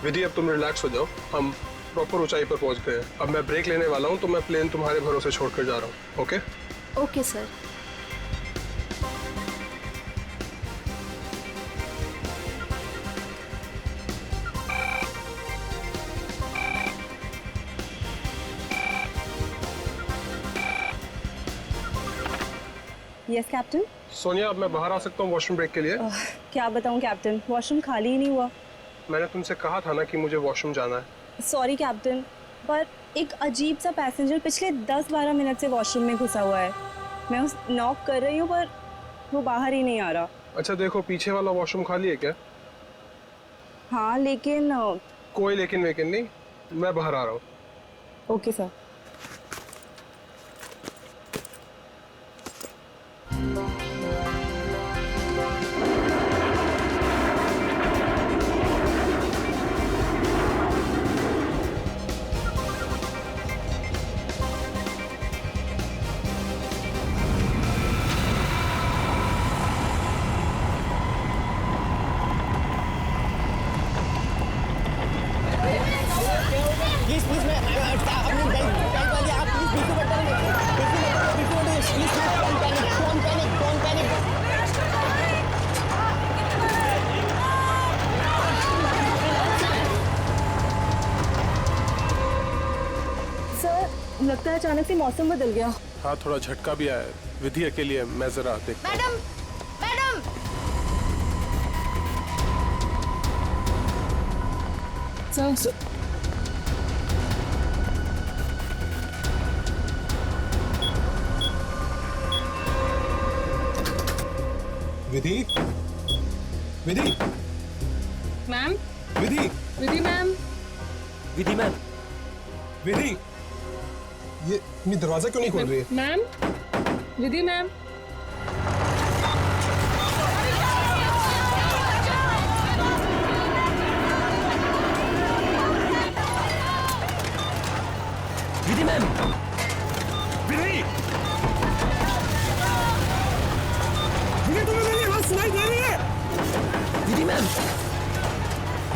विधि अब तुम रिलैक्स हो जाओ, हम प्रॉपर ऊंचाई पर पहुंच गए। अब मैं ब्रेक लेने वाला हूं, तो मैं प्लेन तुम्हारे भरोसे छोड़कर जा रहा हूं। Okay okay sir. Yes captain. Sonia, अब मैं बाहर आ सकता हूँ वॉशरूम ब्रेक के लिए? क्या बताऊं कैप्टन, वॉशरूम खाली ही नहीं हुआ। मैंने तुमसे कहा था ना कि मुझे वॉशरूम जाना है। सॉरी कैप्टन, पर एक अजीब सा पैसेंजर पिछले 10-12 मिनट से वॉशरूम में घुसा हुआ है। मैं उस नॉक कर रही हूँ पर वो बाहर ही नहीं आ रहा। अच्छा देखो, पीछे वाला वॉशरूम खाली है क्या? हाँ लेकिन कोई लेकिन वेकिन नहीं, मैं बाहर आ रहा हूँ। Okay sir. प्लीज प्लीज मैं अपनी बेल्ट वाली आप प्लीज बिल्कुल मत करिए, बिल्कुल प्लीज डोंट पैनिक। सर लगता है अचानक से मौसम बदल गया। हाँ, थोड़ा झटका भी आया। विधि अकेली है, मैं जरा देखता हूँ। मैडम मैडम सर विधि, विधि, मैम, विधि, विधि मैम, विधि मैम, विधि, ये दरवाजा क्यों नहीं खोल रही है? Ma'am, Vidhi ma'am. Vidhi ma'am, विधि, विधि, तुम्हें मेरी आवाज सुनाई दे रही है? विधि मैम,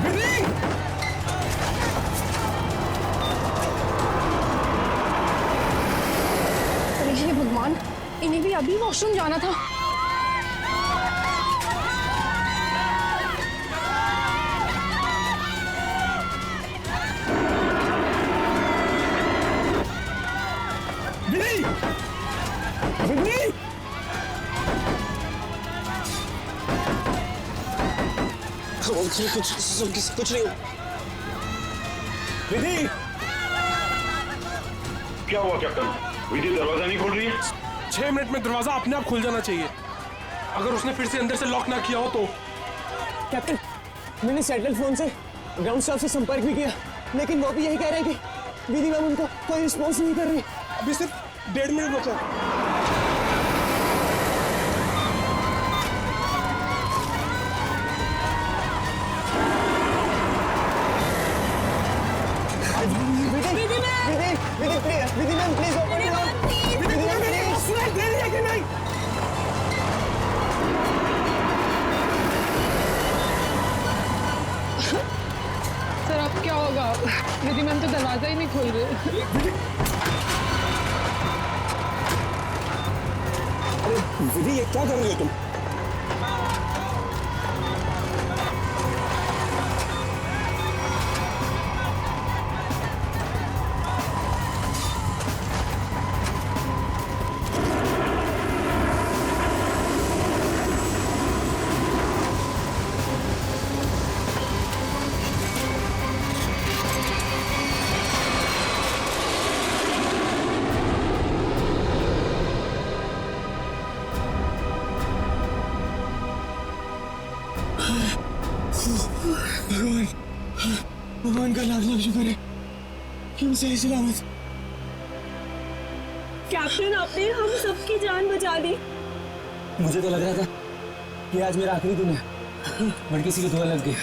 विधि, अरे हे भगवान, इन्हें भी अभी वॉशरूम जाना था। विधि, विधि, कुछ नहीं। विधि, क्या हुआ कैप्टन? विधि दरवाजा नहीं खोल रही है? 6 मिनट में दरवाजा अपने आप खुल जाना चाहिए। अगर उसने फिर से अंदर से लॉक ना किया हो तो। कैप्टन, मैंने सैटेलाइट फोन से ग्राउंड स्टाफ से संपर्क भी किया, लेकिन वो भी यही कह रहे हैं कि विधि मैम उनको कोई रिस्पॉन्स नहीं कर रही। अभी सिर्फ 1.5 मिनट बचा। Vidhi ma'am please open it up. Vidhi ma'am please सुनाई दे रही है कि नहीं? सर अब क्या होगा? विधि मैम तो दरवाजा ही नहीं खोल रहे। विधि, ये क्या कर रही हो तुम? भगवान का लाख लाख शुक्र है कि हम सही सलामत। कैप्टन आपने हम सबकी जान बचा दी। मुझे तो लग रहा था कि आज मेरा आखिरी दिन है, बट किसी की दुआ लग गई।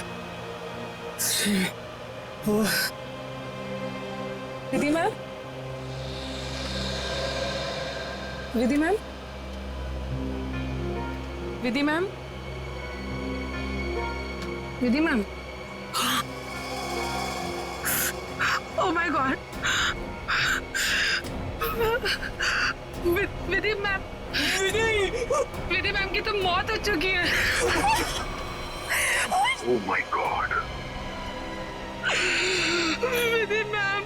Vidhi ma'am, Vidhi ma'am, Vidhi ma'am, Vidhi ma'am, Oh my God. Vidhi ma'am की तो मौत हो चुकी है। Oh my God. Vidhi ma'am.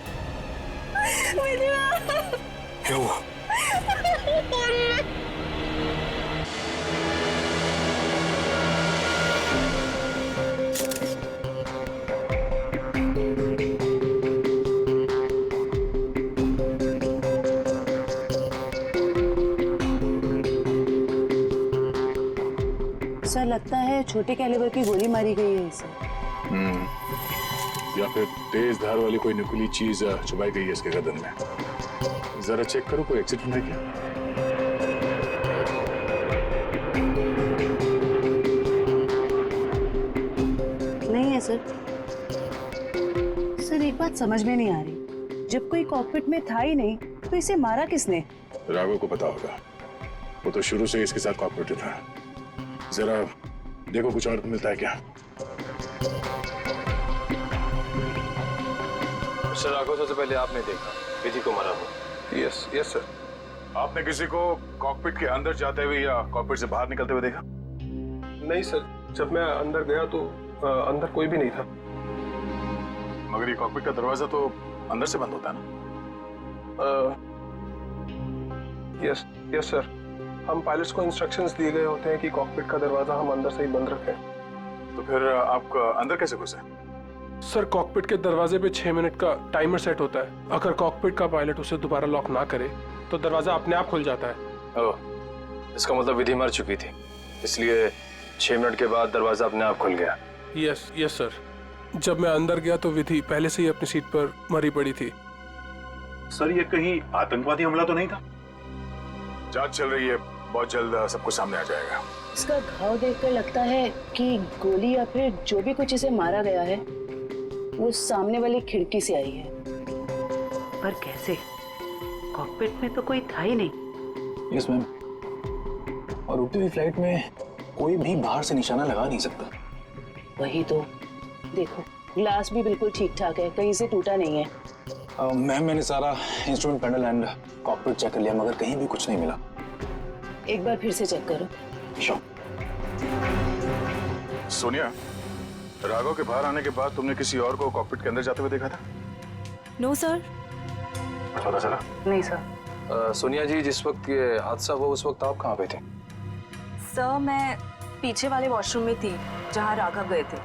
क्या हुआ? सर लगता है छोटे कैलिबर की गोली मारी गई है इसे। या फिर तेज धार वाली कोई नुकीली चीज चुभाई गई है इसके गर्दन में। जरा चेक करो कोई एक्सीडेंट है क्या? नहीं है सर। सर एक बात समझ में नहीं आ रही, जब कोई कॉकपिट में था ही नहीं तो इसे मारा किसने? राघव को पता होगा, वो तो शुरू से ही इसके साथ कॉपरेटिव था। जरा देखो कुछ और मिलता है क्या? सर राघव, सबसे पहले आपने देखा विधि को मारा हुआ। Yes yes sir. आपने किसी को कॉकपिट के अंदर जाते हुए या कॉकपिट से बाहर निकलते हुए देखा? नहीं सर, जब मैं अंदर गया तो अंदर कोई भी नहीं था। मगर ये कॉकपिट का दरवाजा तो अंदर से बंद होता है ना? यस यस सर, हम पायलट्स को इंस्ट्रक्शंस दिए गए होते हैं कि कॉकपिट का दरवाजा हम अंदर से ही बंद रखें। तो फिर आप अंदर कैसे घुसे? सर कॉकपिट के दरवाजे पे 6 मिनट का टाइमर सेट होता है। अगर कॉकपिट का पायलट उसे दोबारा लॉक ना करे तो दरवाजा अपने आप खुल जाता है। ओह, इसका मतलब विधि मर चुकी थी, इसलिए 6 मिनट के बाद दरवाजा अपने आप खुल गया। यस यस सर, जब मैं अंदर गया तो विधि पहले से ही अपनी सीट पर मरी पड़ी थी। सर ये कहीं आतंकवादी हमला तो नहीं था? जांच चल रही है, बहुत जल्द सब कुछ सामने आ जाएगा। इसका घाव देखकर लगता है कि गोली या फिर जो भी कुछ इसे मारा गया है वो सामने वाली खिड़की से आई है। पर कैसे? कॉकपिट में तो कोई था ही नहीं। यस मैम, और उड़ती हुई फ्लाइट में कोई भी बाहर से निशाना लगा नहीं सकता। वही तो, देखो ग्लास भी बिल्कुल ठीक ठाक है, कहीं से टूटा नहीं है। मैम मैंने सारा instrument panel and cockpit check कर लिया मगर कहीं भी कुछ नहीं मिला। एक बार फिर से चेक करो। श्योर। सोनिया, राघव के बाहर आने के बाद तुमने किसी और को कॉकपिट के अंदर जाते हुए देखा था? No sir. पता चला? नहीं सर। सोनिया जी, जिस वक्त ये हादसा हुआ उस वक्त आप कहाँ पे थे? सर मैं पीछे वाले वॉशरूम में थी जहाँ राघव गए थे।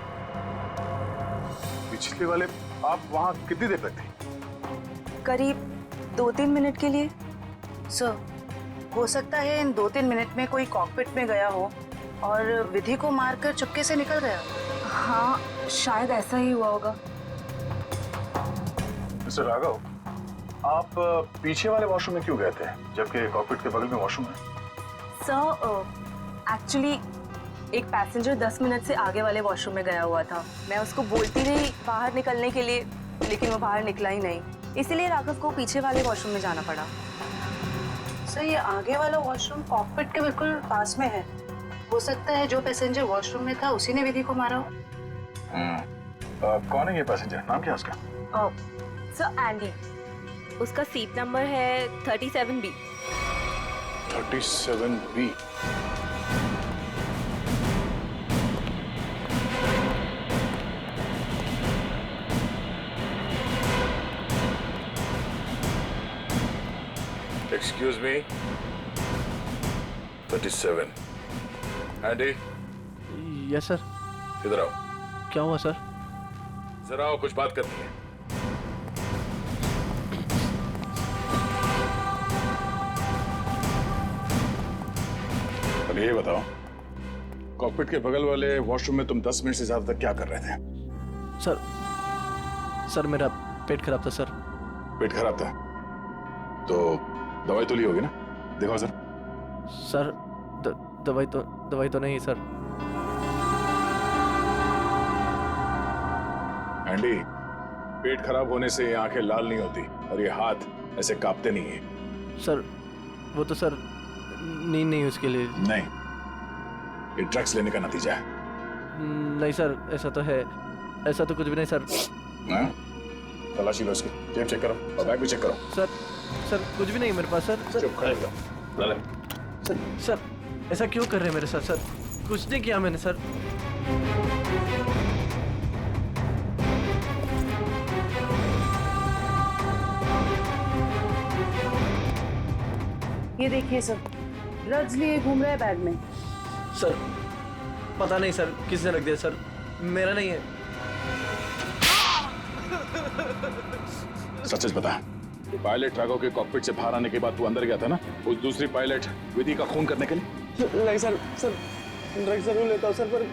पिछले वाले? आप वहाँ कितनी देर तक थे? करीब 2-3 मिनट के लिए। सर हो सकता है इन 2-3 मिनट में कोई कॉकपिट में गया हो और विधि को मारकर चुपके से निकल गया। हाँ शायद ऐसा ही हुआ होगा। मिस्टर राघव, आप पीछे वाले वॉशरूम में क्यों गए थे जबकि कॉकपिट के बगल में वॉशरूम है? सर एक्चुअली एक पैसेंजर 10 मिनट से आगे वाले वॉशरूम में गया हुआ था। मैं उसको बोलती रही बाहर निकलने के लिए, लेकिन वो बाहर निकला ही नहीं, इसीलिए राघव को पीछे वाले वॉशरूम में जाना पड़ा। सर ये आगे वाला वॉशरूम कॉकपिट के बिल्कुल पास में है। हो सकता है जो पैसेंजर वॉशरूम में था उसी ने विधि को मारा हो। कौन है ये पैसेंजर? नाम क्या है उसका? सर एंडी, उसका सीट नंबर है 37B। 37B। Excuse me. 37. Andy, yes sir. इधर आओ। क्या हुआ सर? जरा आओ, कुछ बात करनी है। अब ये बताओ, कॉकपिट के बगल वाले वॉशरूम में तुम 10 मिनट से ज्यादा तक क्या कर रहे थे? सर मेरा पेट खराब था सर। पेट खराब था तो दवाई तो ली होगी ना? दिखाओ सर। सर दवाई तो नहीं सर। एंडी, पेट खराब होने से आंखें लाल नहीं होती और ये हाथ ऐसे कांपते नहीं है। सर वो तो सर नींद नहीं उसके लिए। नहीं, ये ड्रग्स लेने का नतीजा है। नहीं सर, ऐसा तो है, ऐसा तो कुछ भी नहीं सर। हाँ? तलाशी लो उसकी, जेब चेक करो और बैग भी चेक करो। सर कुछ भी नहीं है मेरे पास सर। चुप खड़े हो जाओ। ले ले। सर ऐसा क्यों कर रहे हैं मेरे साथ सर? कुछ नहीं किया मैंने सर। ये देखिए सर, ड्रग्स लिए घूम रहा है बैग में। सर पता नहीं सर किसने रख दिया सर, मेरा नहीं है। सच बता, पायलट राघव के कॉकपिट से बाहर आने के बाद तू अंदर गया था ना उस दूसरी पायलट विधि का खून करने के लिए? नहीं सर, ड्रग्स जरूर लेता हूँ सर, पर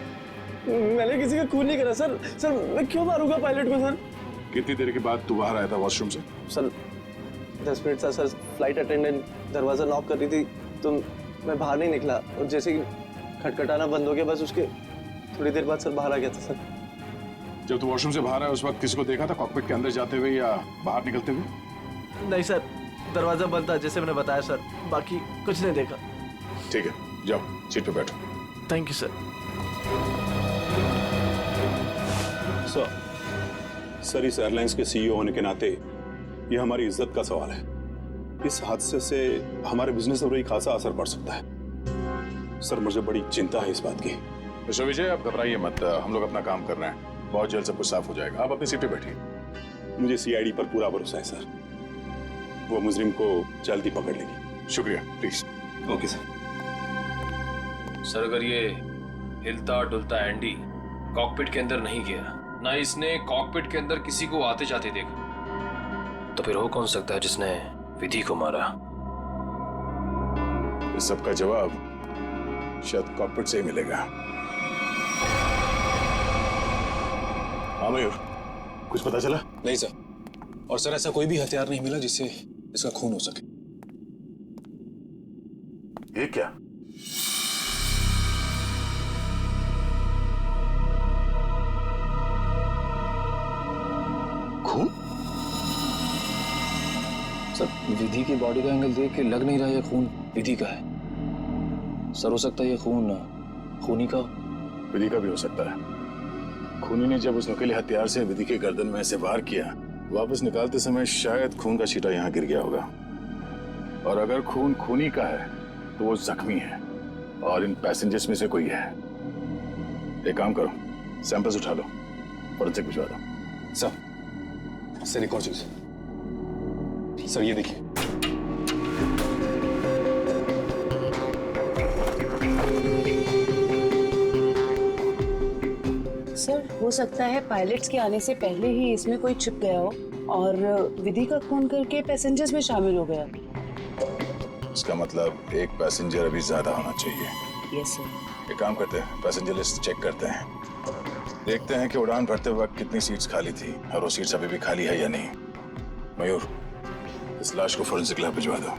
मैंने किसी का खून नहीं करा सर। सर मैं क्यों मारूंगा पायलट को सर? कितनी देर के बाद तू बाहर आया था वॉशरूम से? सर 10 मिनट था सर। फ्लाइट अटेंडेंट दरवाजा नॉक कर रही थी तो मैं बाहर नहीं निकला, और जैसे ही खटखटाना बंद हो गया बस उसके थोड़ी देर बाद सर बाहर आ गया था सर। जब तू वॉशरूम से बाहर आया उस वक्त किसी को देखा था कॉकपिट के अंदर जाते हुए या बाहर निकलते हुए? नहीं सर, दरवाजा बंद था जैसे मैंने बताया सर, बाकी कुछ नहीं देखा। ठीक है, जाओ सीट पे बैठो। Thank you sir. सर इस एयरलाइंस के सीईओ होने के नाते ये हमारी इज्जत का सवाल है। इस हादसे से हमारे बिजनेस पर बड़ी खासा असर पड़ सकता है। सर मुझे बड़ी चिंता है इस बात की। मिस्टर विजय, आप घबराइए मत, हम लोग अपना काम कर रहे हैं, बहुत जल्द सब कुछ साफ हो जाएगा। आप अपनी सीट पे बैठिए। मुझे सीआईडी पर पूरा भरोसा है सर, वो मुजरिम को जल्दी पकड़ लेगी। शुक्रिया, प्लीज। Okay sir. सर अगर ये हिलता डुलता एंडी कॉकपिट के अंदर नहीं गया, ना इसने कॉकपिट के अंदर किसी को आते जाते देखा, तो फिर हो कौन सकता है जिसने विधि को मारा? इस सब का जवाब शायद कॉकपिट से ही मिलेगा। हाँ मयूर, कुछ पता चला? नहीं सर, और सर ऐसा कोई भी हथियार नहीं मिला जिससे इसका खून हो सके। ये क्या? खून? सर विधि की बॉडी का एंगल देख के लग नहीं रहा ये खून विधि का है। सर हो सकता है ये खून खूनी का। विधि का भी हो सकता है। खूनी ने जब उस नुकीले हथियार से विधि के गर्दन में ऐसे वार किया, वापस निकालते समय शायद खून का छींटा यहाँ गिर गया होगा। और अगर खून खूनी का है तो वो जख्मी है और इन पैसेंजर्स में से कोई है। एक काम करो, सैंपल्स उठा लो, फॉरेंसिक भिजवा दो। सर एक और चीज सर, ये देखिए। सर हो सकता है पायलट्स के आने से पहले ही इसमें कोई छिप गया हो और विधि का खून करके पैसेंजर्स में शामिल हो गया। इसका मतलब एक पैसेंजर अभी ज्यादा होना चाहिए। Yes sir. एक काम करते हैं, पैसेंजर लिस्ट चेक करते हैं, देखते हैं कि उड़ान भरते वक्त कितनी सीट्स खाली थी और वो सीट्स अभी भी खाली है या नहीं। मयूर, इस लाश को फोरेंसिक लैब भिजवा दो।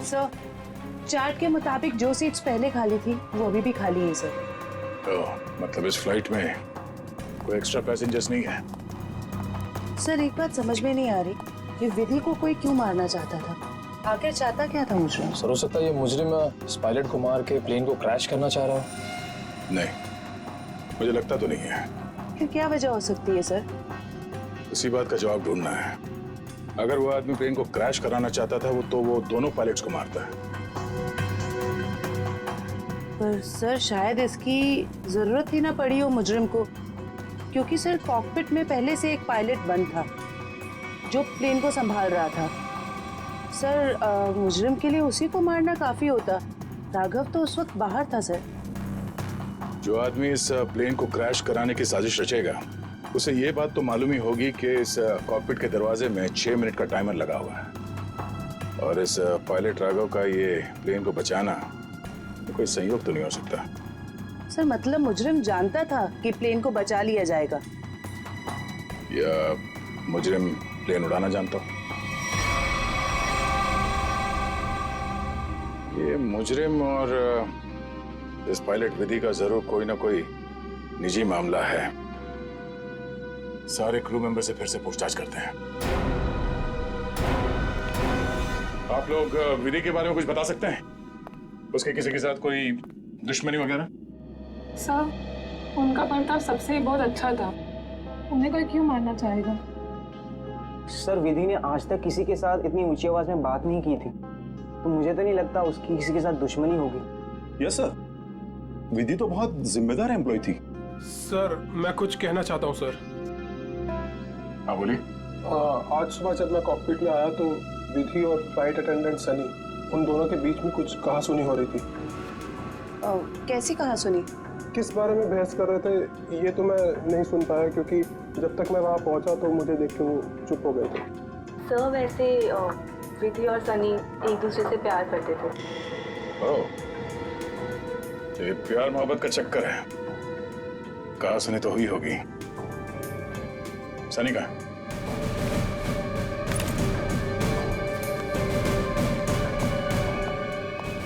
सर चार्ट के मुताबिक जो सीट्स पहले खाली थी वो अभी भी खाली है सर। तो मतलब इस फ्लाइट में कोई एक्स्ट्रा पैसेंजर्स नहीं है? सर एक बात समझ में नहीं आ रही कि विधि को कोई क्यों मारना चाहता था, आखिर चाहता क्या था मुजरिम? सर हो सकता है ये मुजरिम इस पायलट को मार के प्लेन को क्रैश करना चाह रहा हो। नहीं, मुझे लगता तो नहीं है। फिर क्या वजह हो सकती है सर? इसी बात का जवाब ढूंढना है। अगर वो आदमी प्लेन को क्रैश कराना चाहता था वो दोनों पायलट्स को मारता है। पर सर शायद इसकी जरूरत ही ना पड़ी हो मुजरिम को, क्योंकि सर कॉकपिट में पहले से एक पायलट बंद था जो प्लेन को संभाल रहा था। सर मुजरिम के लिए उसी को मारना काफी होता। राघव तो उस वक्त बाहर था सर। जो आदमी इस प्लेन को क्रैश कराने की साजिश रचेगा उसे ये बात तो मालूम ही होगी कि इस कॉकपिट के दरवाजे में 6 मिनट का टाइमर लगा हुआ है और इस पायलट राघव का ये प्लेन को बचाना तो कोई संयोग तो नहीं हो सकता। सर मतलब मुजरिम जानता था कि प्लेन को बचा लिया जाएगा? या मुजरिम प्लेन उड़ाना जानता हूं। ये मुजरिम और इस पायलट विधि का जरूर कोई ना कोई निजी मामला है। सारे क्रू मेंबर से फिर से पूछताछ करते हैं। आप लोग विधि के बारे में कुछ बता सकते हैं? उसके किसी के साथ कोई दुश्मनी वगैरह? सर उनका बर्ताव सबसे बहुत अच्छा था, उन्हें कोई क्यों मारना चाहेगा? सर विधि ने आज तक किसी के साथ इतनी ऊंची आवाज में बात नहीं की थी, तो मुझे तो नहीं लगता उसकी किसी के साथ दुश्मनी होगी। यस सर, विधि तो बहुत जिम्मेदार एम्प्लॉय थी। सर मैं कुछ कहना चाहता हूँ सर। हाँ बोलिए। आज सुबह जब मैं कॉकपिट में आया तो विधि और फ्लाइट अटेंडेंट सनी, उन दोनों के बीच में कुछ कहासुनी हो रही थी। कैसी कहा सुनी? किस बारे में बहस कर रहे थे ये तो मैं नहीं सुन पाया, क्योंकि जब तक मैं वहाँ पहुँचा तो मुझे देख के वो चुप हो गए थे। सर वैसे विधि और सनी एक दूसरे से प्यार करते थे। ओह, तो ये प्यार मोहब्बत का चक्कर है। कहा सुनी तो हुई होगी। सनी का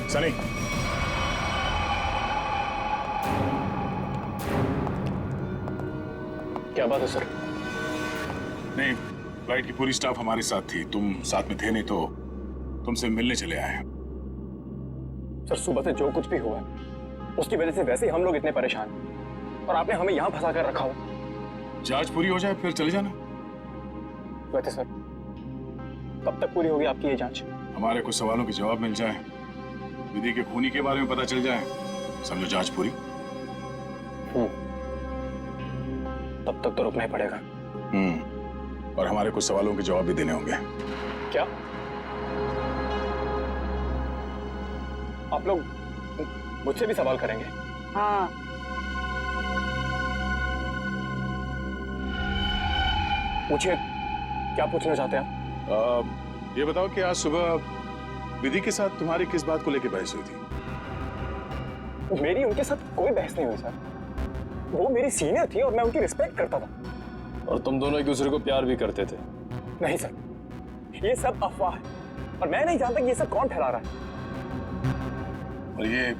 सनी, क्या बात है सर? नहीं, फ्लाइट की पूरी स्टाफ हमारे साथ थी, तुम साथ में थे नहीं तो तुमसे मिलने चले आए। सर सुबह से जो कुछ भी हुआ उसकी वजह से वैसे ही हम लोग इतने परेशान, और आपने हमें यहाँ फंसा कर रखा हो। जांच पूरी हो जाए फिर चले जाना। वैसे सर कब तक पूरी होगी आपकी ये जांच? हमारे कुछ सवालों के जवाब मिल जाए, विधि के खूनी के बारे में पता चल जाए, समझो जांच पूरी। तब तक तो रुकना ही पड़ेगा। और हमारे कुछ सवालों के जवाब भी देने होंगे। क्या आप लोग मुझसे भी सवाल करेंगे? हाँ। पूछिए, क्या पूछना चाहते हैं आप? ये बताओ कि आज सुबह विधि के साथ तुम्हारी किस बात को लेकर बहस हुई थी? मेरी उनके साथ कोई बहस नहीं हुई सर। वो मेरी सीनियर थी और मैं उनकी रिस्पेक्ट करता था। और तुम दोनों एक दूसरे को प्यार भी करते थे? नहीं सर, ये सब अफवाह है और मैं नहीं जानता कि ये सब कौन फैला रहा है। और ये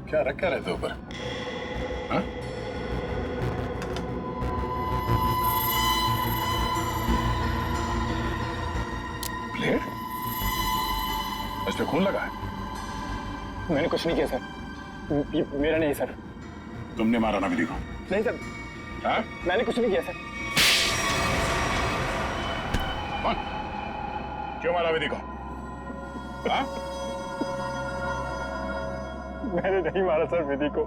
क्या रख क्या रहते ऊपर? हाँ? प्लेट? इस पे खून लगा है? मैंने कुछ नहीं किया सर, ये मेरा नहीं सर। तुमने मारा ना विधि को? नहीं सर। हाँ? मैंने कुछ नहीं किया सर। कौन? क्यों मारा विधि को? हाँ? मैंने नहीं मारा सर विधि को,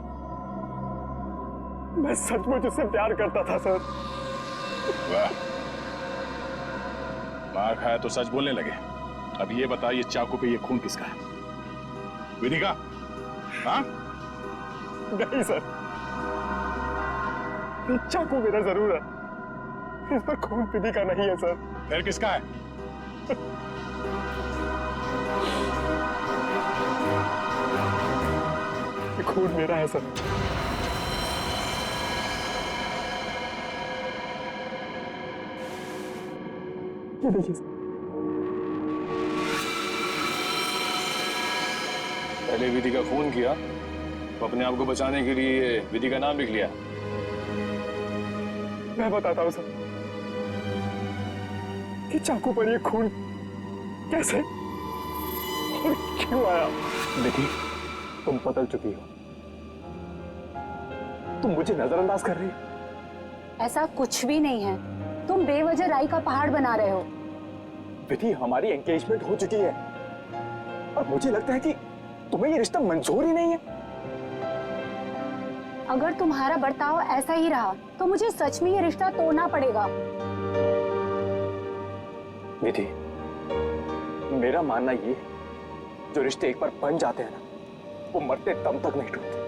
मैं सचमुच उससे प्यार करता था सर। वाह, मार खाया तो सच बोलने लगे। अब ये बता, ये चाकू पे ये खून किसका है? विधि का? हाँ? नहीं सर, ये चाकू मेरा जरूर है, इस पर खून विधि का नहीं है सर। फिर किसका है? ये खून मेरा है सर। ये देखिए सर। पहले विधि का खून किया, तो अपने आप को बचाने के लिए विधि का नाम लिख लिया। मैं बताता हूँ सर कि चाकू पर ये खून कैसे और क्यों आया। देखिए, तुम बदल चुकी हो, तुम मुझे नजरअंदाज कर रही हो। ऐसा कुछ भी नहीं है, तुम बेवजह राई का पहाड़ बना रहे हो। विधि, हमारी एंगेजमेंट हो चुकी है और मुझे लगता है कि तुम्हें ये रिश्ता मंजूर ही नहीं है। अगर तुम्हारा बर्ताव ऐसा ही रहा तो मुझे सच में ये रिश्ता तोड़ना पड़ेगा। विधि, मेरा मानना ये है, जो रिश्ते एक बार बन जाते हैं ना, वो मरते दम तक नहीं टूटते।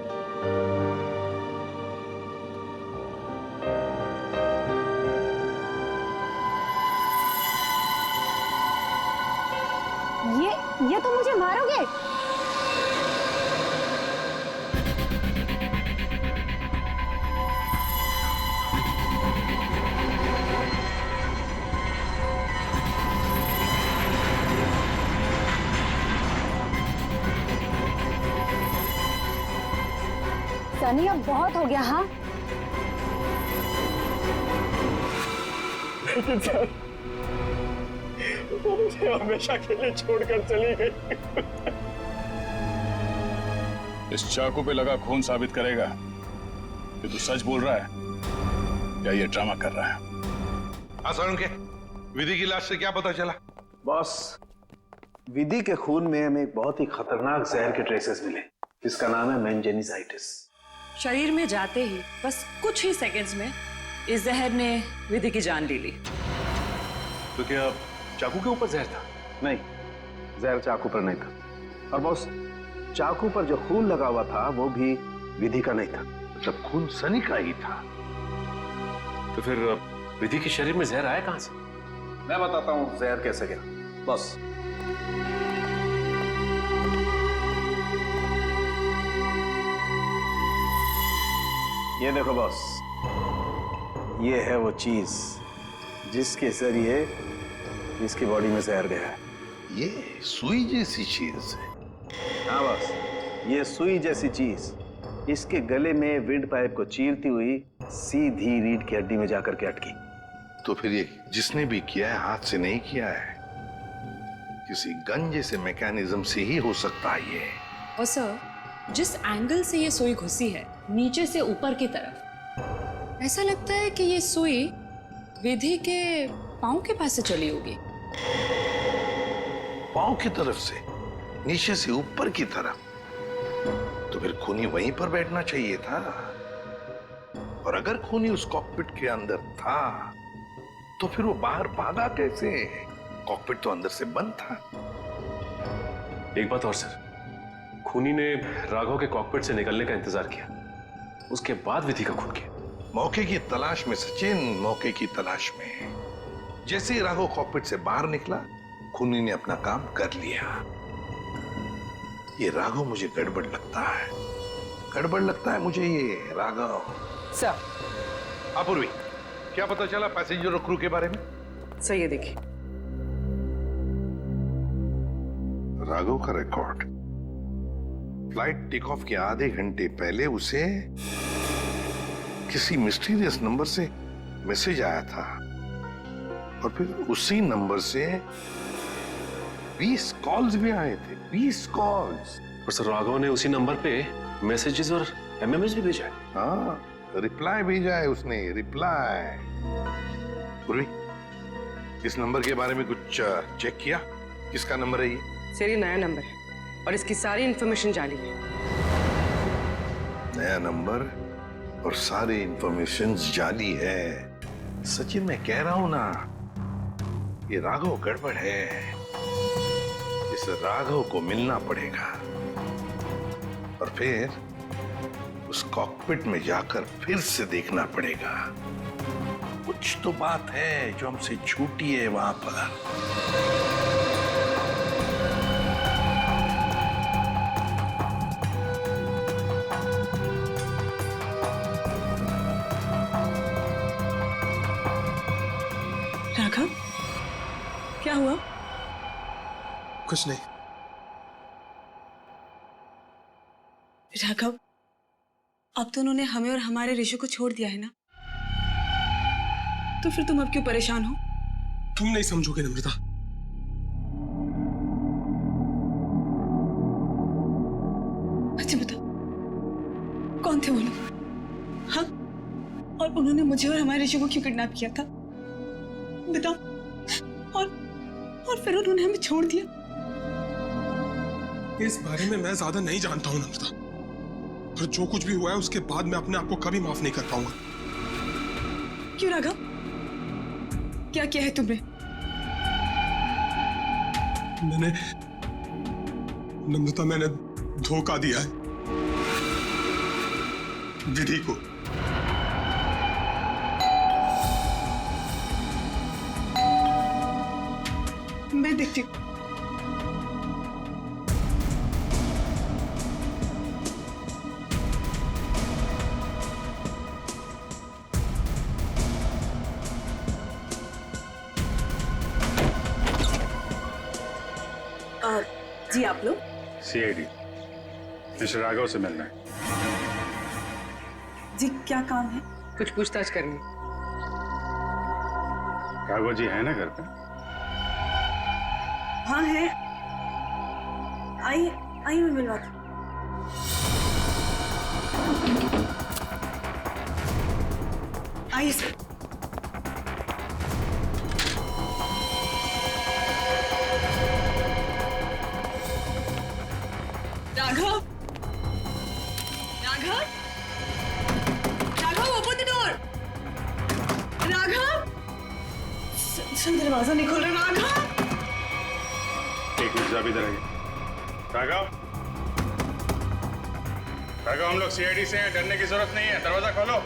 ये तुम मुझे मारोगे? नहीं, अब बहुत हो गया। हाँ लेकिन सर वो मुझे हमेशा के लिए छोड़कर चली गई। इस चाकू पे लगा खून साबित करेगा कि तू सच बोल रहा है या ये ड्रामा कर रहा है। सर के विधि की लाश से क्या पता चला? बॉस, विधि के खून में हमें एक बहुत ही खतरनाक जहर के ट्रेसेस मिले जिसका नाम है मेंजेनिसाइटिस। शरीर में जाते ही बस कुछ ही सेकंड्स में इस जहर ने विधि की जान ले ली। तो क्या चाकू के ऊपर जहर था? नहीं, जहर चाकू पर नहीं था। और बॉस, चाकू पर जो खून लगा हुआ था वो भी विधि का नहीं था। मतलब खून सनी का ही था। तो फिर विधि के शरीर में जहर आया कहां से? मैं बताता हूँ जहर कैसे गया। बॉस, ये देखो बॉस, ये है वो चीज जिसके जरिए इसकी बॉडी में जहर गया है। ये सुई जैसी चीज है। हाँ बॉस, ये सुई जैसी चीज इसके गले में विंड पाइप को चीरती हुई सीधी रीढ़ की हड्डी में जाकर के अटकी। तो फिर ये जिसने भी किया है हाथ से नहीं किया है, किसी गन जैसे मैकेनिज्म से ही हो सकता है ये। और सर, जिस एंगल से ये सुई घुसी है, नीचे से ऊपर की तरफ, ऐसा लगता है कि ये सुई विधि के पांव के पास से चली होगी। पांव की तरफ से, नीचे से ऊपर की तरफ? तो फिर खूनी वहीं पर बैठना चाहिए था। और अगर खूनी उस कॉकपिट के अंदर था तो फिर वो बाहर भागा कैसे? कॉकपिट तो अंदर से बंद था। एक बात और सर, खूनी ने राघव के कॉकपिट से निकलने का इंतजार किया, उसके बाद विधि का खून किया। मौके की तलाश में सचिन, मौके की तलाश में। जैसे ही राघव कॉकपिट से बाहर निकला, खूनी ने अपना काम कर लिया। ये राघव मुझे गड़बड़ लगता है, गड़बड़ लगता है मुझे ये राघव। सर, अपूर्वी, क्या पता चला पैसेंजर और क्रू के बारे में? सर ये देखिए, राघव का रिकॉर्ड। फ्लाइट टेक ऑफ के आधे घंटे पहले उसे किसी मिस्टीरियस नंबर से मैसेज आया था और फिर उसी नंबर से 20 कॉल्स भी आए थे। 20 कॉल्स। और सर, राघव ने उसी नंबर पे मैसेजेस और एमएमएस भी भेजा है। हाँ, रिप्लाई भेजा है उसने, रिप्लाई। पूर्वी, इस नंबर के बारे में कुछ चेक किया? किसका नंबर है ये? सर ये नया नंबर है और इसकी सारी इंफॉर्मेशन जाली है। नया नंबर और सारी इंफॉर्मेशन जाली है। सचिन, मैं कह रहा हूं ना, ये राघव गड़बड़ है। इस राघव को मिलना पड़ेगा और फिर उस कॉकपिट में जाकर फिर से देखना पड़ेगा। कुछ तो बात है जो हमसे छूटी है वहां पर। राघव, क्या हुआ? कुछ नहीं। राघव, अब तो उन्होंने हमें और हमारे ऋषि को छोड़ दिया है ना, तो फिर तुम अब क्यों परेशान हो? तुम नहीं समझोगे नम्रता। अच्छा बता, कौन थे वो लोग? हाँ, और उन्होंने मुझे और हमारे ऋषि को क्यों किडनैप किया था? बताओ। और फिर उन्होंने हमें छोड़ दिया। इस बारे में मैं ज्यादा नहीं जानता हूं नम्रता, और जो कुछ भी हुआ है उसके बाद मैं अपने आप को कभी माफ नहीं कर पाऊंगा। क्यों राघव, क्या किया है तुमने? नम्रता, मैंने धोखा दिया है विधि को। मैं देखती हूँ। जी आप लोग? सीआईडी, मिस्टर राघव से मिलना है। जी क्या काम है? कुछ पूछताछ करनी। राघव जी है ना घर पे? हाँ है। आई मैं मिलवाती हूँ। आइए sir. Raghav, Raghav, Raghav open the door. Raghav, sir दरवाजा नहीं खोल रहा। राघव, एक मिनट आप इधर आइए। राघव, राघव हम लोग सीआईडी से हैं, डरने की जरूरत नहीं है, दरवाजा खोलो।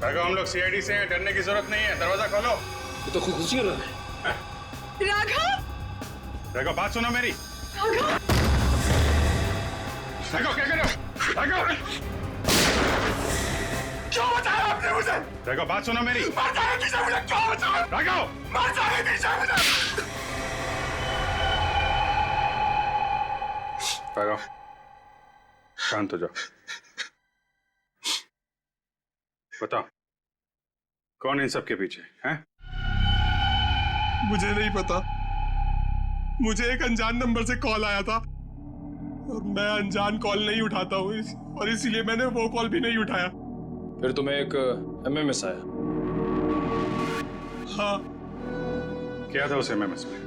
राघव हम लोग सीआईडी से हैं, डरने की जरूरत नहीं है, दरवाजा खोलो। ये तो खुशी हो रहा है। राघव, राघव बात सुनो मेरी। राघव, राघव क्या कर रहे हो? राघव क्यों बताया आपने मुझे? राघव बात सुनो मेरी। मर जाए पीछे मुझे, क्यों बताया? राघव मर जाए पीछे मुझे। राघव शांत हो जाओ। बताओ कौन इन सब के पीछे है? मुझे नहीं पता। मुझे एक अनजान नंबर से कॉल आया था और मैं अनजान कॉल नहीं उठाता हूँ और इसीलिए मैंने वो कॉल भी नहीं उठाया। फिर तुम्हें एक एमएमएस आया? हाँ। क्या था उस एमएमएस में?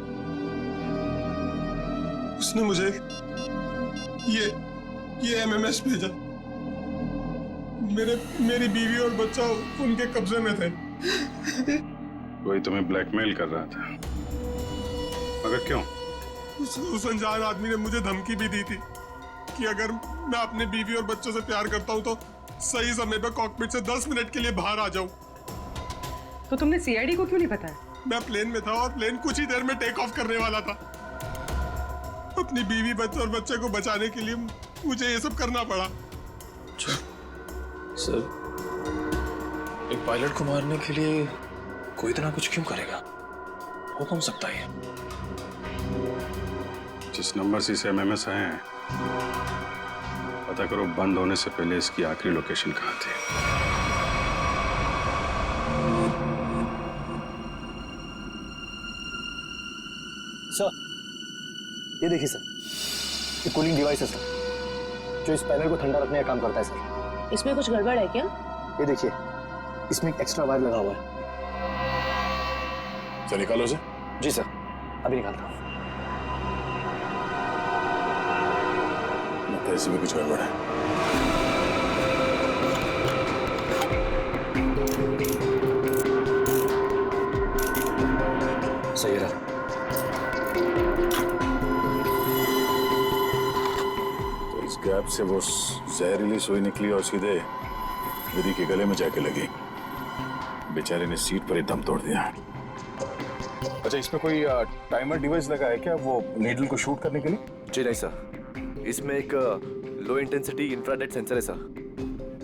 उसने मुझे ये एमएमएस भेजा। मेरी बीवी और बच्चा उनके कब्जे में थे। वही तुम्हें ब्लैकमेल कर रहा था, मगर क्यों? उस अनजान आदमी ने मुझे धमकी भी दी थी कि अगर मैं अपने बीवी और बच्चों से प्यार करता हूँ तो सही समय पर कॉकपिट से 10 मिनट के लिए बाहर आ जाऊं। तो तुमने सीआईडी को क्यों नहीं बताया? मैं प्लेन में था और प्लेन कुछ ही देर में टेक ऑफ करने वाला था। अपनी बीवी बच्चे और बच्चे को बचाने के लिए मुझे ये सब करना पड़ा। सर, एक पायलट को मारने के लिए कोई इतना कुछ क्यों करेगा? हो कौन सकता है? जिस नंबर से इसे एमएमएस आए हैं, पता करो बंद होने से पहले इसकी आखिरी लोकेशन कहाँ थी। सर, ये देखिए सर, ये कूलिंग डिवाइस है सर, जो इस पैनल को ठंडा रखने का काम करता है सर। इसमें कुछ गड़बड़ है क्या? ये देखिए, इसमें एक एक्स्ट्रा वायर लगा हुआ है। सर निकालो सर। जी सर, अभी निकालता हूँ। लगता है इसमें कुछ गड़बड़ है। सही रहा। तो इस गैप से वो जहरीली सुई निकली और सीधे विधि के गले में जाके लगी। बेचारे ने सीट पर ही दम तोड़ दिया। अच्छा, इसमें कोई टाइमर डिवाइस लगा है क्या, वो नीडल को शूट करने के लिए? जी नहीं सर, इसमें एक लो इंटेंसिटी इंफ्रारेड सेंसर है सर,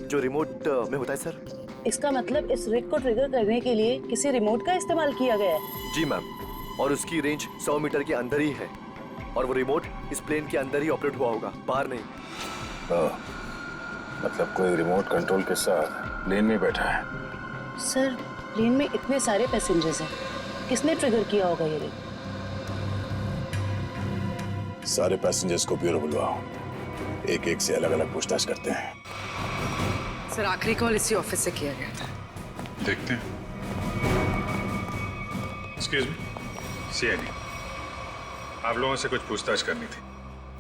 जो रिमोट में होता है सर। इसका मतलब इस रिग को ट्रिगर करने के लिए किसी रिमोट का इस्तेमाल किया गया है? जी मैम, और उसकी रेंज 100 मीटर के अंदर ही है, और वो रिमोट इस प्लेन के अंदर ही ऑपरेट हुआ होगा, बाहर नहीं। मतलब कोई रिमोट कंट्रोल के साथ प्लेन में बैठा है। सर, प्लेन में इतने सारे पैसेंजर्स हैं, किसने ट्रिगर किया होगा ये रिग? सारे पैसेंजर्स को ब्यूरो बुलवाओ, एक एक से अलग अलग पूछताछ करते हैं। सर, आखिरी कॉल इसी ऑफिस से किया गया था। देखते हैं। एक्सक्यूज मी, सीआईडी, आप लोगों से कुछ पूछताछ करनी थी।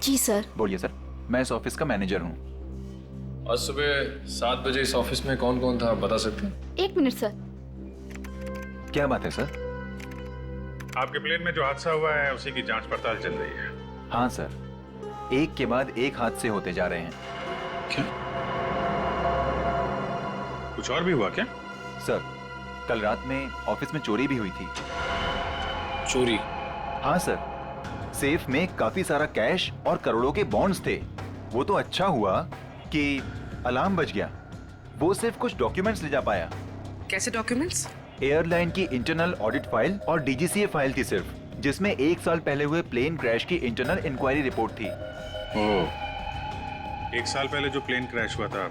जी सर। बोलिए सर, मैं इस ऑफिस का मैनेजर हूँ। आज सुबह 7 बजे इस ऑफिस में कौन कौन था, बता सकते हैं? 1 मिनट सर। क्या बात है सर? आपके प्लेन में जो हादसा हुआ है उसी की जांच पड़ताल चल रही है। हाँ सर, एक के बाद एक हादसे होते जा रहे हैं। क्या? कुछ और भी हुआ क्या? सर, कल रात में ऑफिस में चोरी भी हुई थी। चोरी? हाँ सर, सेफ में काफी सारा कैश और करोड़ों के बॉन्ड्स थे। वो तो अच्छा हुआ कि अलार्म बज गया। वो सिर्फ कुछ डॉक्यूमेंट्स ले जा पाया। कैसे डॉक्यूमेंट्स? एयरलाइन की इंटरनल ऑडिट फाइल और डीजीसीए फाइल थी सिर्फ, जिसमें 1 साल पहले हुए प्लेन क्रैश की इंटरनल इंक्वायरी रिपोर्ट थी। एक साल पहले जो प्लेन क्रैश हुआ था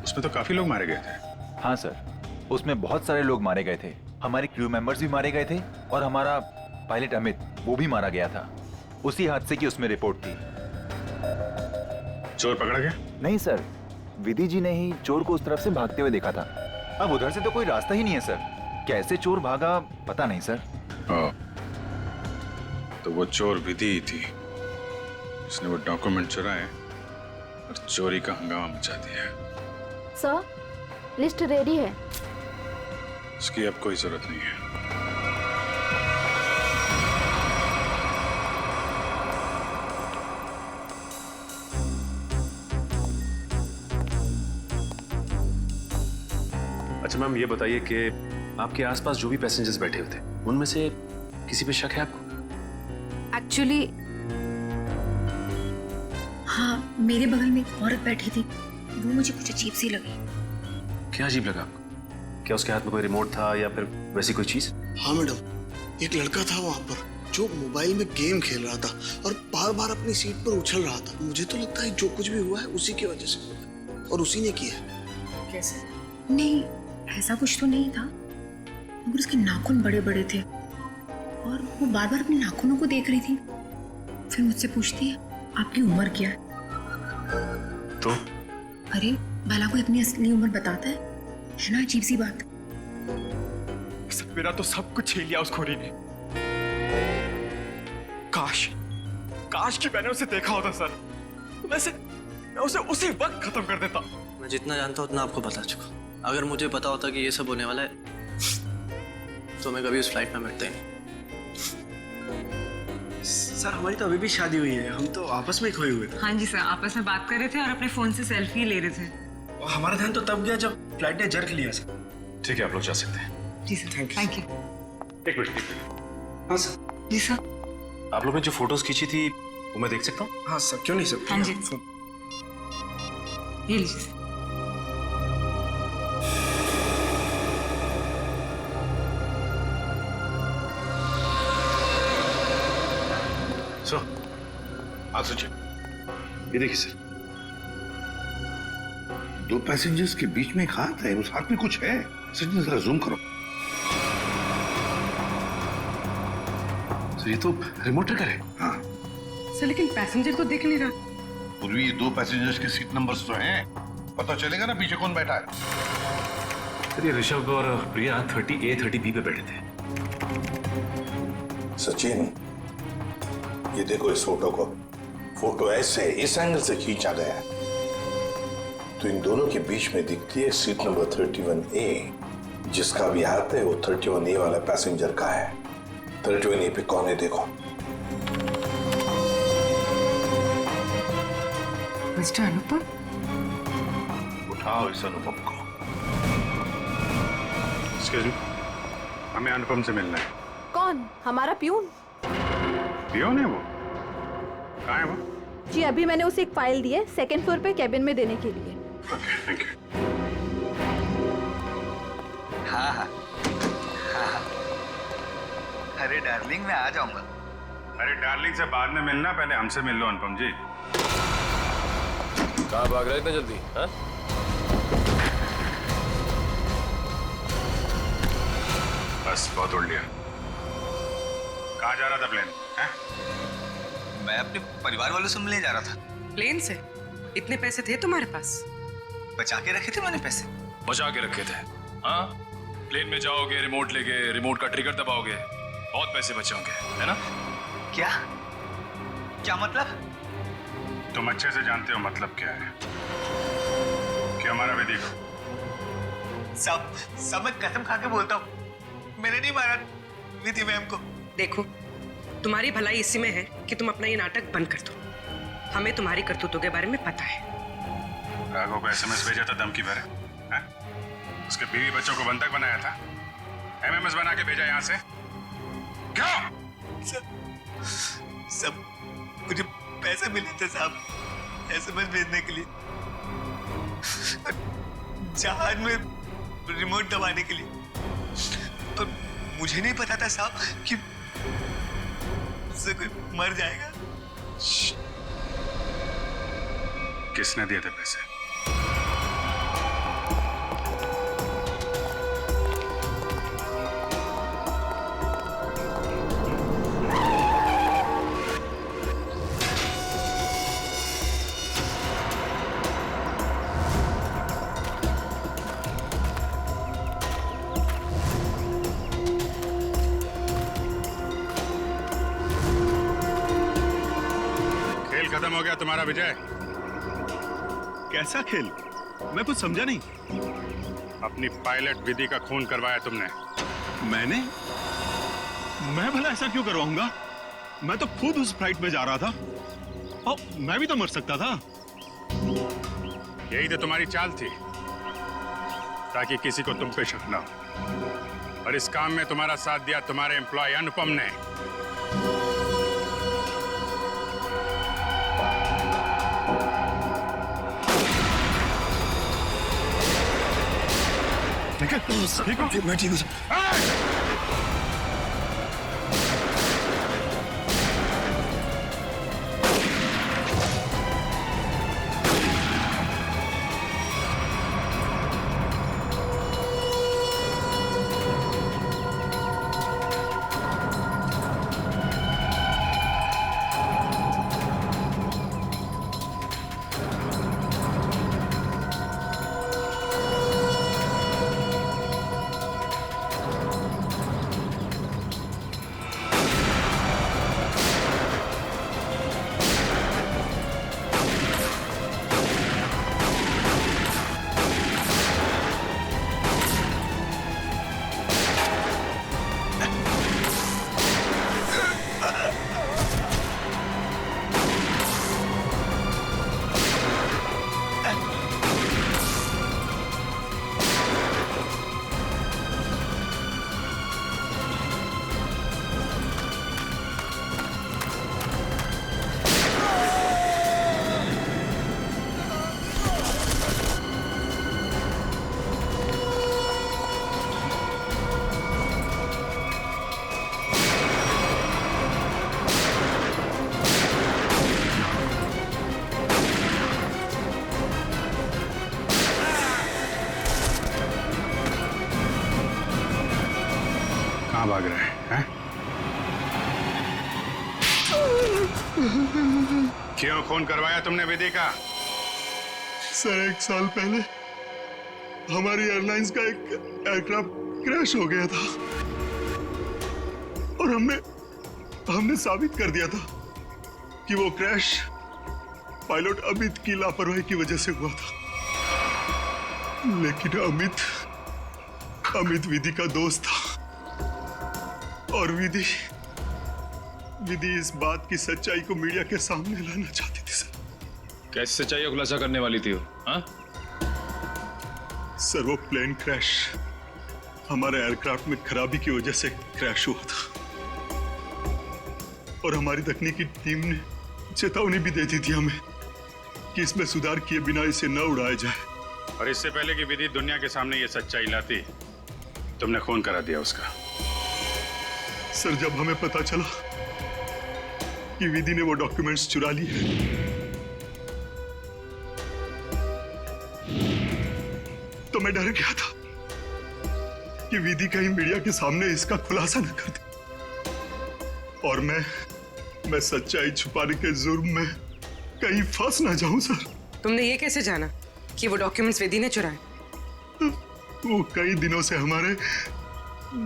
उसमें तो काफी लोग मारे गए थे। हाँ सर, उसमें बहुत सारे लोग मारे गए थे। हमारे क्रू मेंबर्स भी मारे गए थे और हमारा पायलट अमित वो भी मारा गया था। उसी हादसे की उसमें रिपोर्ट थी। चोर पकड़ा गया? नहीं सर, विधि जी ने ही चोर को उस तरफ से भागते हुए देखा था। अब उधर से तो कोई रास्ता ही नहीं है सर, कैसे चोर भागा पता नहीं सर। तो वो चोर विधि ही थी, उसने वो डॉक्यूमेंट चुराए और चोरी का हंगामा मचा दिया। सर, लिस्ट रेडी है। उसकी अब कोई जरूरत नहीं है। अच्छा मैम, ये बताइए कि आपके आसपास जो भी पैसेंजर्स बैठे हुए थे उनमें से किसी पे शक है आपको? एक्चुअली हाँ, मेरे बगल में एक औरत बैठी थी, वो मुझे कुछ अजीब सी लगी। क्या अजीब लगा आपको? क्या उसके हाथ में कोई रिमोट था या फिर वैसी कोई चीज? हाँ मैडम, एक लड़का था वहाँ पर जो मोबाइल में गेम खेल रहा था और बार बार अपनी सीट पर उछल रहा था। मुझे तो लगता है जो कुछ भी हुआ है उसी की वजह से हुआ है और उसी ने किया है। कैसे? नहीं, ऐसा कुछ तो नहीं था, मगर उसके नाखून बड़े बड़े थे और वो बार बार अपने नाखूनों को देख रही थी। फिर मुझसे पूछती है आपकी उम्र क्या है? तो अरे भला कोई अपनी असली उम्र बताता है ना? अजीब सी बात। मेरा तो सब कुछ छीन लिया उस खोरी ने। काश कि मैंने उसे देखा होता सर, तो मैं उसे उसी वक्त खत्म कर देता। मैं जितना जानता हूँ उतना आपको बता चुका। अगर मुझे पता होता कि ये सब होने वाला है तो मैं कभी उस फ्लाइट में बैठता ही नहीं। सर, हमारी तो अभी भी शादी हुई है, हम तो आपस में खोए हुए थे। हाँ जी सर, आपस में बात कर रहे थे और अपने फोन से सेल्फी ले रहे थे। और हमारा ध्यान तो तब गया जब फ्लाइट ने जर्क लिया सर। ठीक है, आप लोग जा सकते हैं। जी सर, थैंक यू। एक मिनट। हाँ सर। जी सर। आप लोग ने जो फोटोज खींची थी वो मैं देख सकता हूँ? हाँ सर, क्यों नहीं सर। हाँ जी, ये लीजिए सर। सचिन, ये देखिए सर। दो पैसेंजर्स के बीच में एक हाथ है, उस हाथ में कुछ है। सचिन जरा जूम करो। सर, ये तो रिमोट ट्रिगर है। हाँ सर, लेकिन पैसेंजर तो दिख नहीं रहा। पूर्वी, ये दो पैसेंजर्स के सीट नंबर्स तो हैं, पता चलेगा ना पीछे कौन बैठा है। सर, ये ऋषभ और प्रिया 30A 30B पे बैठे थे। सचिन, ये देखो इस फोटो को। फोटो ऐसे इस एंगल से खींचा गया है तो इन दोनों के बीच में दिखती है सीट नंबर 31A। जिसका भी हाथ है वो 31A वाला पैसेंजर का है। 31A पे कौन है देखो। मिस्टर अनुपम, उठाओ इस अनुपम को। एक्सक्यूज मी, हमें अनुपम से मिलना है। कौन? हमारा प्यून? पियोन है वो? कहाँ है वो? जी, अभी मैंने उसे एक फाइल दी है 2nd फ्लोर पे कैबिन में देने के लिए। Thank you. हाँ। अरे डार्लिंग, मैं आ जाऊंगा। अरे डार्लिंग से बाद में मिलना, पहले हमसे मिल लो अनुपम जी। कहाँ भाग रहे इतने जल्दी? हाँ? बस बहुत उड़ लिया। कहाँ जा रहा था प्लेन? मैं अपने परिवार वालों से मिलने जा रहा था। प्लेन से? इतने पैसे थे तुम्हारे पास? बचा के रखे थे मैंने पैसे। बचा के रखे थे? हाँ, प्लेन में जाओगे, रिमोट लेके रिमोट का ट्रिगर दबाओगे, बहुत पैसे बचे होंगे, है ना? क्या मतलब? तुम अच्छे से जानते हो मतलब क्या है। कि हमारा विधि को सब मैं कसम खा के बोलता हूँ, मैंने नहीं मारा विधि मैम को। देखो, तुम्हारी भलाई इसी में है कि तुम अपना ये नाटक बंद कर दो। हमें तुम्हारी करतूतों के बारे में पता है। राघव को SMS भेजा था धमकी भरे, हैं? उसके बीवी बच्चों को बंधक बनाया था, MMS बना के भेजा यहाँ से। क्यों? सब मुझे पैसे मिले थे साहब SMS भेजने के लिए, जहाज में रिमोट दबाने के लिए। पर मुझे नहीं पता था साहब कि उससे कोई मर जाएगा। किसने दिए थे पैसे? खत्म हो गया तुम्हारा विजय। कैसा खेल? मैं कुछ समझा नहीं। अपनी पायलट विधि का खून करवाया तुमने। मैंने? मैं भला ऐसा क्यों करवाऊंगा? मैं तो खुद उस फ्लाइट में जा रहा था और मैं भी तो मर सकता था। यही तो तुम्हारी चाल थी, ताकि किसी को तुम पे शक ना हो। और इस काम में तुम्हारा साथ दिया तुम्हारे एम्प्लॉय अनुपम ने। मैं ठीक हूँ। कहाँ भाग रहे हैं? क्यों खून करवाया तुमने विधि का? सर 1 साल पहले हमारी एयरलाइंस का एक एयरक्राफ्ट क्रैश हो गया था और हमने साबित कर दिया था कि वो क्रैश पायलट अमित की लापरवाही की वजह से हुआ था। लेकिन अमित विधि का दोस्त था और विधि इस बात की सच्चाई को मीडिया के सामने लाना चाहती थी सर। कैसे सच्चाई का खुलासा करने वाली थी वो? हाँ? सर वो प्लेन क्रैश हमारे एयरक्राफ्ट में खराबी की वजह से क्रैश हुआ था और हमारी तकनीकी टीम ने चेतावनी भी दे दी थी हमें कि इसमें सुधार किए बिना इसे न उड़ाया जाए। और इससे पहले कि विधि दुनिया के सामने ये सच्चाई लाती, तुमने खून करा दिया उसका। सर जब हमें पता चला कि विधि ने वो डॉक्यूमेंट्स चुरा लिए तो मैं डर गया था कि विधि कहीं मीडिया के सामने इसका खुलासा न कर दे और मैं सच्चाई छुपाने के जुर्म में कहीं फंस ना जाऊं। सर तुमने ये कैसे जाना कि वो डॉक्यूमेंट्स विधि ने चुराए? वो कई दिनों से हमारे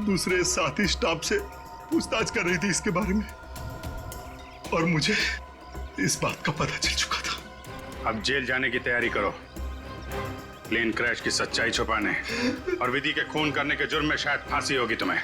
दूसरे साथी स्टाफ से पूछताछ कर रही थी इसके बारे में और मुझे इस बात का पता चल चुका था। अब जेल जाने की तैयारी करो, प्लेन क्रैश की सच्चाई छुपाने और विधि के खून करने के जुर्म में शायद फांसी होगी तुम्हें।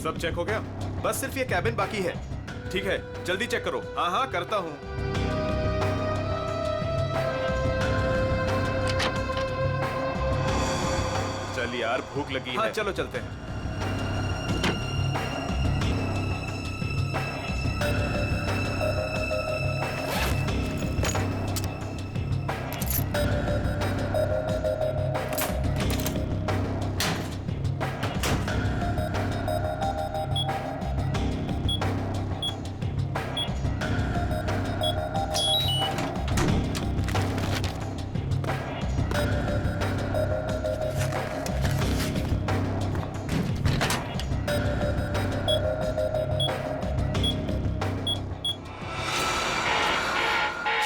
सब चेक हो गया? बस सिर्फ ये कैबिन बाकी है। ठीक है, जल्दी चेक करो। हाँ हाँ करता हूँ। चल यार, भूख लगी है। हाँ चलो चलते हैं।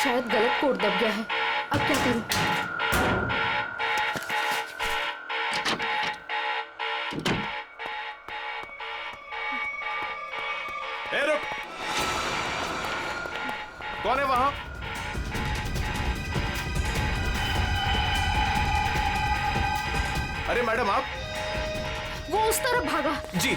शायद गलत कोड दब गया है। अब क्या करूं? ए रुक! कौन है वहां? अरे मैडम आप? वो उस तरफ भागा। जी।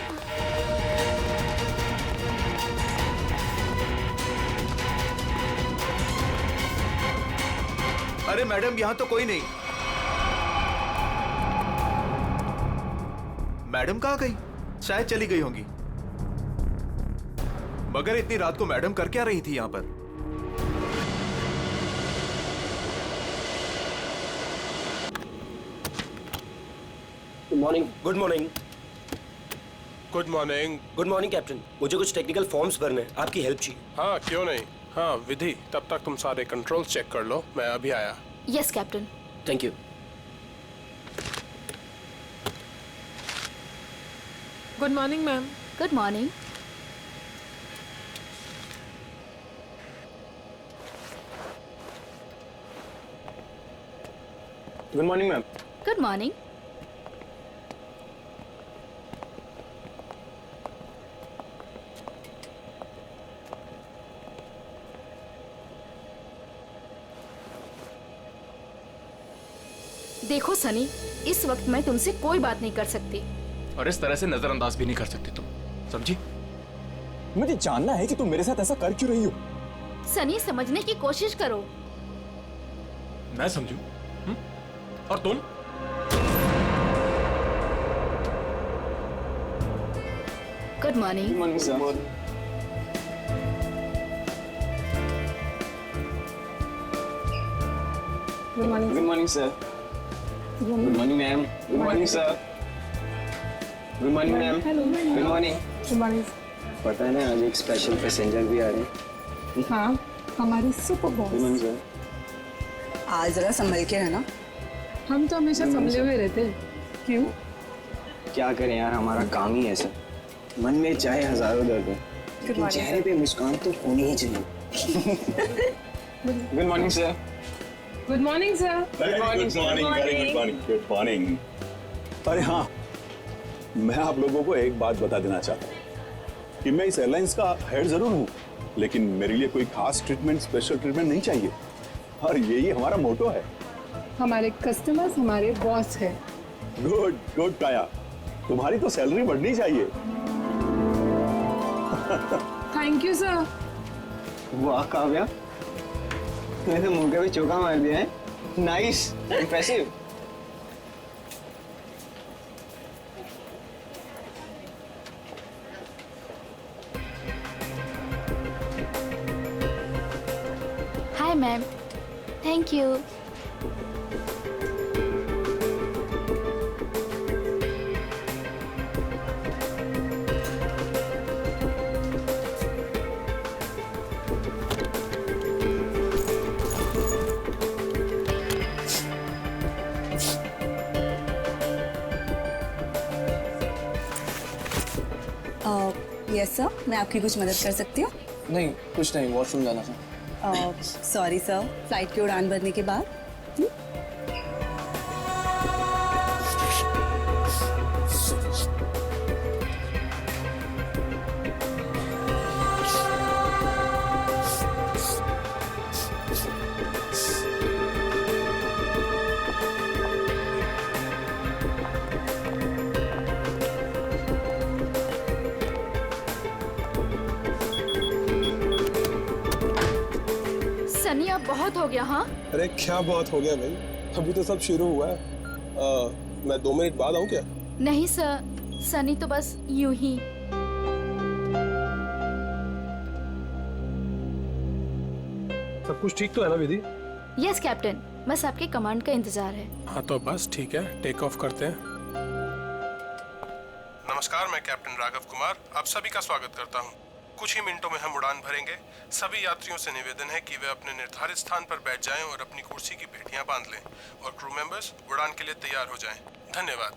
अरे मैडम, यहां तो कोई नहीं। मैडम कहां गई? शायद चली गई होंगी। मगर इतनी रात को मैडम कर क्या रही थी यहां पर? Good morning. Good morning. Good morning. Good morning captain. मुझे कुछ टेक्निकल फॉर्म्स भरने हैं, आपकी हेल्प चाहिए। हाँ क्यों नहीं। हाँ विधि, तब तक तुम सारे कंट्रोल्स चेक कर लो, मैं अभी आया। Yes captain. Thank you. Good morning ma'am. Good morning. Good morning ma'am. Good morning. देखो सनी, इस वक्त मैं तुमसे कोई बात नहीं कर सकती। और इस तरह से नजरअंदाज भी नहीं कर सकती तुम, समझी? मुझे जानना है कि तुम मेरे साथ ऐसा कर क्यों रही हो। सनी, समझने की कोशिश करो। मैं समझू? और तुम? Good morning. Good morning sir. Good morning. Good morning sir. Good morning ma'am. Good morning sir. Good morning ma'am. Good morning. Good morning. पता है ना, आज एक स्पेशल पैसेंजर भी आ रहे हैं। हाँ, हमारी super good boss. Morning sir. आज जरा संभल के रहना। हम तो हमेशा संभले हुए रहते हैं। क्यों? क्या करें यार, हमारा काम ही ऐसा। मन में चाहे हजारों दर्द हो, लेकिन चेहरे पे मुस्कान तो होनी ही चाहिए। Good morning sir. Good morning sir. Good morning, very good morning. Good morning. अरे हाँ, मैं आप लोगों को एक बात बता देना चाहता हूँ कि मैं इस एयरलाइंस का हेड जरूर हूँ, लेकिन मेरे लिए कोई खास ट्रीटमेंट, स्पेशल ट्रीटमेंट नहीं चाहिए। और यही हमारा मोटो है। हमारे कस्टमर्स हमारे बॉस है। गुड गुड काया, तुम्हारी तो सैलरी बढ़नी चाहिए। Thank you sir. वाह काव्या, तूने तो मुंह पे चौका मार दिया है। Nice, impressive. Hi ma'am. Thank you. Yes sir, मैं आपकी कुछ मदद कर सकती हूँ? नहीं, कुछ नहीं, वॉशरूम जाना था। सॉरी सर, फ्लाइट की उड़ान भरने के बाद। सनी अब बहुत हो गया। हाँ अरे क्या बहुत हो गया भाई, अभी तो सब शुरू हुआ है। मैं 2 मिनट बाद आऊँ क्या? नहीं सर, सनी तो बस यूं ही। सब कुछ ठीक तो है ना विधि? यस कैप्टन, बस आपके कमांड का इंतजार है। हाँ तो बस ठीक है, टेक ऑफ करते हैं। नमस्कार, मैं कैप्टन राघव कुमार आप सभी का स्वागत करता हूँ। कुछ ही मिनटों में हम उड़ान भरेंगे। सभी यात्रियों से निवेदन है कि वे अपने निर्धारित स्थान पर बैठ जाएं और अपनी कुर्सी की पेटियां बांध लें और क्रू मेंबर्स उड़ान के लिए तैयार हो जाएं। धन्यवाद।